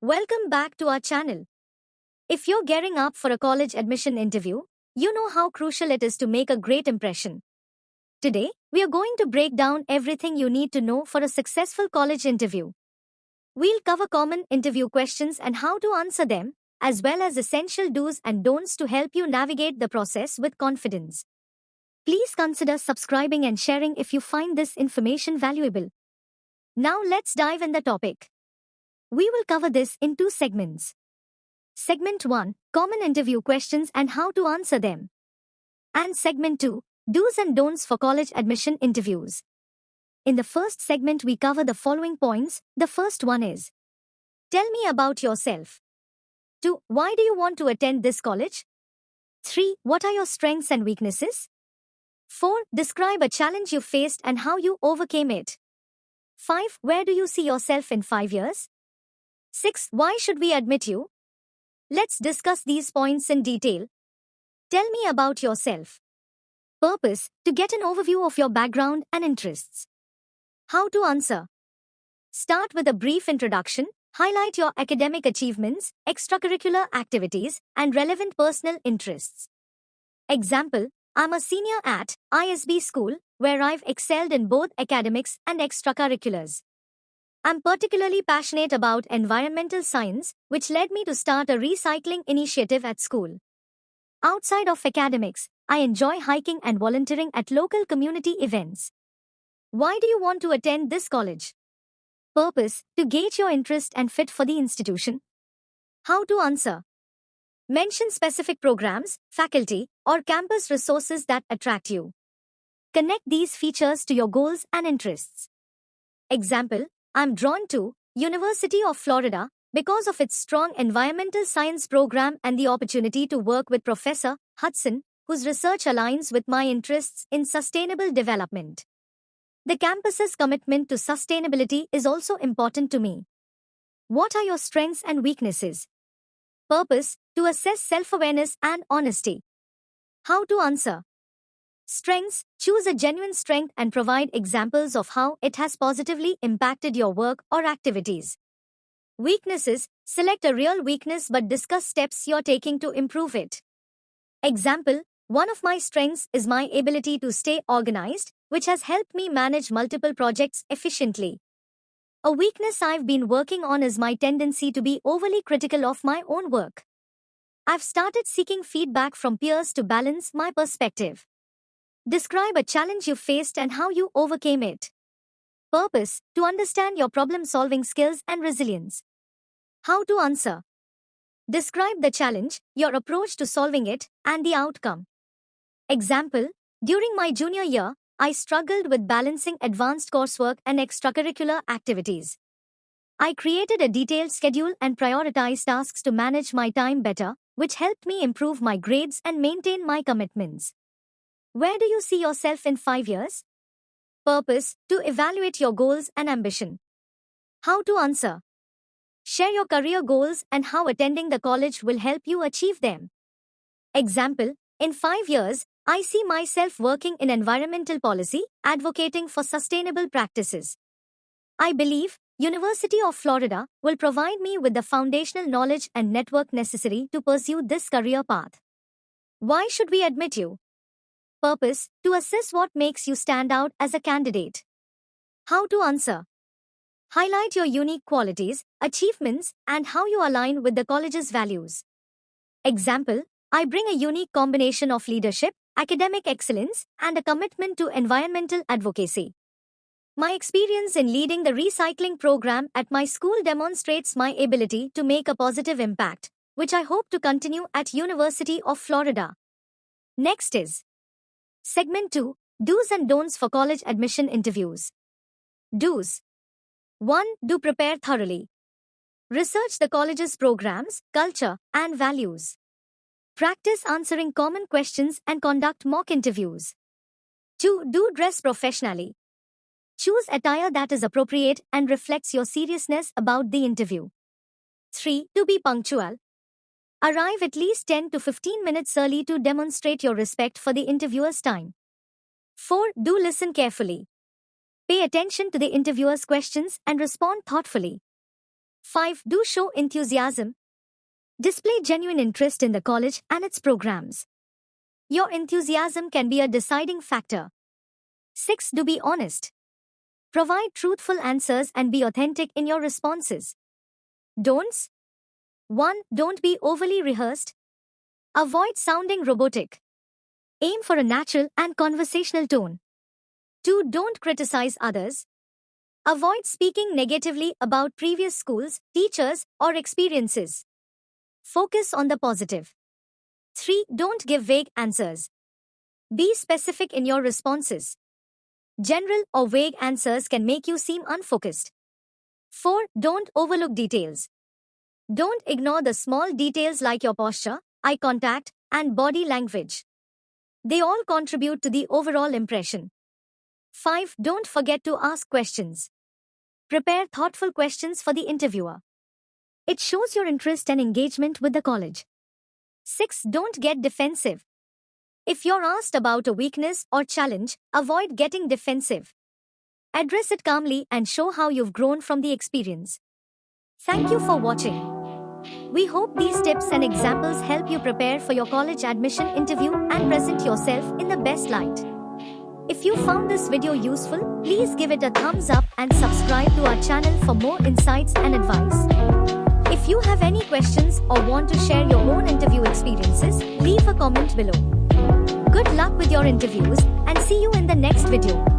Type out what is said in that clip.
Welcome back to our channel. If you're gearing up for a college admission interview, you know how crucial it is to make a great impression. Today, we are going to break down everything you need to know for a successful college interview. We'll cover common interview questions and how to answer them, as well as essential do's and don'ts to help you navigate the process with confidence. Please consider subscribing and sharing if you find this information valuable. Now let's dive in the topic. We will cover this in two segments. Segment 1, Common interview questions and how to answer them. And Segment 2, Do's and don'ts for college admission interviews. In the first segment we cover the following points. The first one is, tell me about yourself. 2. Why do you want to attend this college? 3. What are your strengths and weaknesses? 4. Describe a challenge you faced and how you overcame it. 5. Where do you see yourself in 5 years? 6. Why should we admit you? Let's discuss these points in detail. Tell me about yourself. Purpose, to get an overview of your background and interests. How to answer. Start with a brief introduction, highlight your academic achievements, extracurricular activities, and relevant personal interests. Example, I'm a senior at ISB school, where I've excelled in both academics and extracurriculars. I'm particularly passionate about environmental science, which led me to start a recycling initiative at school. Outside of academics, I enjoy hiking and volunteering at local community events. Why do you want to attend this college? Purpose, to gauge your interest and fit for the institution. How to answer. Mention specific programs, faculty, or campus resources that attract you. Connect these features to your goals and interests. Example, I'm drawn to University of Florida because of its strong environmental science program and the opportunity to work with Professor Hudson, whose research aligns with my interests in sustainable development. The campus's commitment to sustainability is also important to me. What are your strengths and weaknesses? Purpose, to assess self-awareness and honesty. How to answer. Strengths, choose a genuine strength and provide examples of how it has positively impacted your work or activities. Weaknesses, select a real weakness but discuss steps you're taking to improve it. Example, one of my strengths is my ability to stay organized, which has helped me manage multiple projects efficiently. A weakness I've been working on is my tendency to be overly critical of my own work. I've started seeking feedback from peers to balance my perspective. Describe a challenge you faced and how you overcame it. Purpose, to understand your problem-solving skills and resilience. How to answer. Describe the challenge, your approach to solving it, and the outcome. Example, during my junior year, I struggled with balancing advanced coursework and extracurricular activities. I created a detailed schedule and prioritized tasks to manage my time better, which helped me improve my grades and maintain my commitments. Where do you see yourself in 5 years? Purpose, to evaluate your goals and ambition. How to answer. Share your career goals and how attending the college will help you achieve them. Example, in 5 years, I see myself working in environmental policy, advocating for sustainable practices. I believe University of Florida will provide me with the foundational knowledge and network necessary to pursue this career path. Why should we admit you? Purpose, to assess what makes you stand out as a candidate. How to answer. Highlight your unique qualities, achievements, and how you align with the college's values. Example, I bring a unique combination of leadership, academic excellence, and a commitment to environmental advocacy. My experience in leading the recycling program at my school demonstrates my ability to make a positive impact, which I hope to continue at University of Florida. Next is Segment 2, Do's and Don'ts for college admission interviews. Do's. 1. Do prepare thoroughly. Research the college's programs, culture, and values. Practice answering common questions and conduct mock interviews. 2. Do dress professionally. Choose attire that is appropriate and reflects your seriousness about the interview. 3. Do be punctual. Arrive at least 10 to 15 minutes early to demonstrate your respect for the interviewer's time. 4. Do listen carefully. Pay attention to the interviewer's questions and respond thoughtfully. 5. Do show enthusiasm. Display genuine interest in the college and its programs. Your enthusiasm can be a deciding factor. 6. Do be honest. Provide truthful answers and be authentic in your responses. Don'ts. 1. Don't be overly rehearsed. Avoid sounding robotic. Aim for a natural and conversational tone. 2. Don't criticize others. Avoid speaking negatively about previous schools, teachers, or experiences. Focus on the positive. 3. Don't give vague answers. Be specific in your responses. General or vague answers can make you seem unfocused. 4. Don't overlook details. Don't ignore the small details like your posture, eye contact, and body language. They all contribute to the overall impression. 5. Don't forget to ask questions. Prepare thoughtful questions for the interviewer. It shows your interest and engagement with the college. 6. Don't get defensive. If you're asked about a weakness or challenge, avoid getting defensive. Address it calmly and show how you've grown from the experience. Thank you for watching. We hope these tips and examples help you prepare for your college admission interview and present yourself in the best light. If you found this video useful, please give it a thumbs up and subscribe to our channel for more insights and advice. If you have any questions or want to share your own interview experiences, leave a comment below. Good luck with your interviews and see you in the next video.